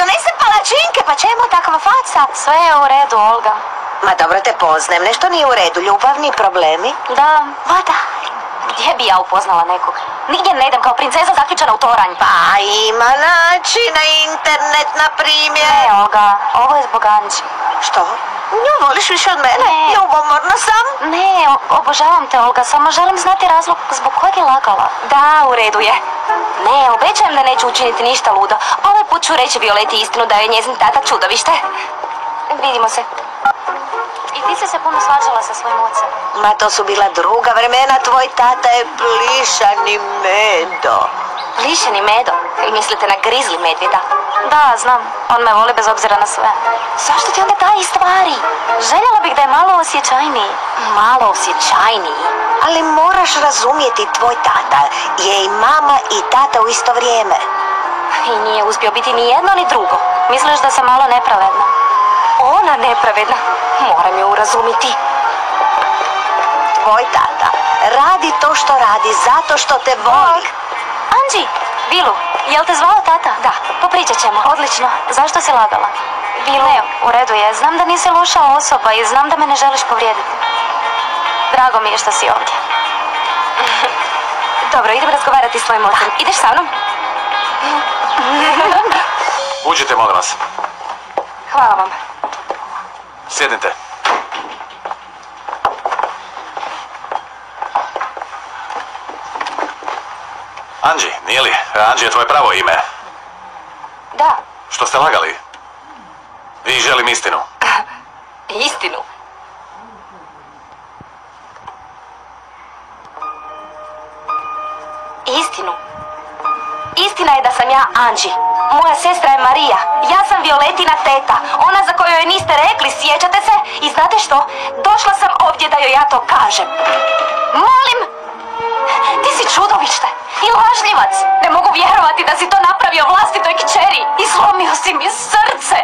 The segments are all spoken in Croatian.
donesem palačinke, pa čemu takva faca? Sve je u redu, Olga. Ma dobro te poznajem, nešto nije u redu, ljubavni problemi? Da. Vada. Gdje bi ja upoznala nekog? Nigdje ne idem kao princeza zaključana u toranj. Pa ima načina, internet, na primjer. Ne, Olga, ovo je zbog Anđi. Što? Nju voliš više od mene? Ne. Ljubomorna sam? Ne, obožavam te, Olga, samo želim znati razlog zbog kojeg je lagala. Da, u redu je. Ne, obećajem da neću učiniti ništa ludo. Ovaj put ću reći Violeti istinu da je njezin tata čudovište. Vidimo se. I ti si se puno svađala sa svojim ocem. Ma to su bila druga vremena, tvoj tata je plišani medo. Lišeni medo? I mislite na grizli medvjeda? Da, znam. On me voli bez obzira na sve. Zašto ti onda taji stvari? Željela bih da je malo osjećajniji. Malo osjećajniji? Ali moraš razumjeti, tvoj tata je i mama i tata u isto vrijeme. I nije uspio biti ni jedno ni drugo. Misliš da sam malo nepravedna? Ona nepravedna. Moram ju urazumiti. Tvoj tata radi to što radi zato što te voli. Anđi, Vilu, jel te zvao tata? Da. Popričat ćemo. Odlično. Zašto si lagala? Vilu. Ne, u redu je. Znam da nisi loša osoba i znam da me ne želiš povrijediti. Drago mi je što si ovdje. Dobro, idem razgovarati s tvojim ocem. Ideš sa mnom? Uđite, molim vas. Hvala vam. Sjednite. Anđi, nije li? Anđi je tvoje pravo ime. Da. Što ste lagali? I želim istinu. Istinu. Istinu. Istina je da sam ja Anđi. Moja sestra je Marija. Ja sam Violetina teta. Ona za koju joj niste rekli, sjećate se? I znate što? Došla sam ovdje da joj ja to kažem. Molim! Ti si čudovište i lažljivac. Ne mogu vjerovati da si to napravio vlastitoj kćeri. I slomio si mi srce.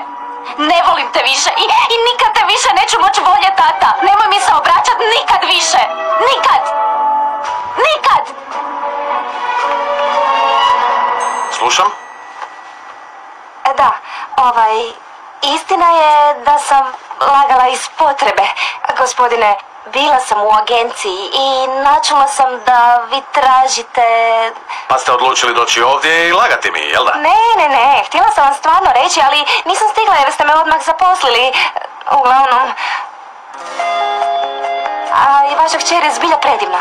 Ne volim te više i nikad te više neću moći voljeti, tata. Nemoj mi se obraćati nikad više. Nikad! Nikad! Slušam? Da, istina je da sam lagala iz potrebe. Gospodine, bila sam u agenciji i načula sam da vi tražite... Pa ste odlučili doći ovdje i lagati mi, jel da? Ne, htjela sam vam stvarno reći, ali nisam stigla jer ste me odmah zaposlili. Uglavnom... A i vaša kćer je zbilja predivna.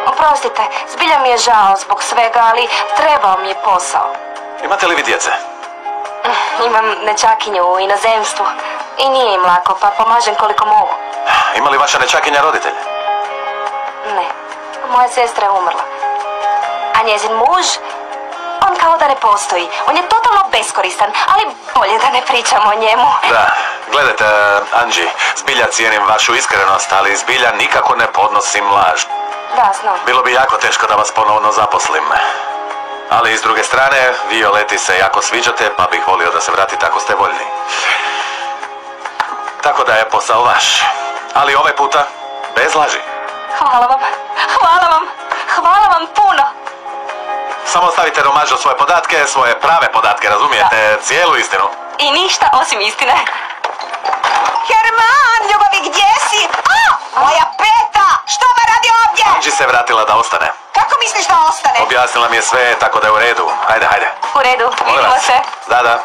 Oprostite, zbilja mi je žao zbog svega, ali trebao mi je posao. Imate li vi djece? Imam nećakinju u inozemstvu i nije im lako, pa pomažem koliko mogu. Ima li vaša nećakinja roditelje? Ne, moja sestra je umrla. A njezin muž, on kao da ne postoji. On je totalno beskoristan, ali bolje da ne pričamo o njemu. Da, gledajte, Anđi, zbilja cijenim vašu iskrenost, ali zbilja nikako ne podnosim laž. Da, znam. Bilo bi jako teško da vas ponovno zaposlim. Ali s druge strane, Violeti se jako sviđate, pa bih volio da se vratite ako ste voljni. Tako da je posao vaš. Ali ovaj puta, bez laži. Hvala vam, hvala vam, hvala vam puno. Samo ostavite romažu svoje podatke, svoje prave podatke, razumijete? Da. Cijelu istinu. I ništa osim istine. Herman, ljubavi, gdje si? Moja peta! Što me radi ovdje? Anđi se vratila da ostane. Kako misliš da ostane? Objasnila mi je sve, tako da je u redu. Hajde. U redu, vidimo se. Da.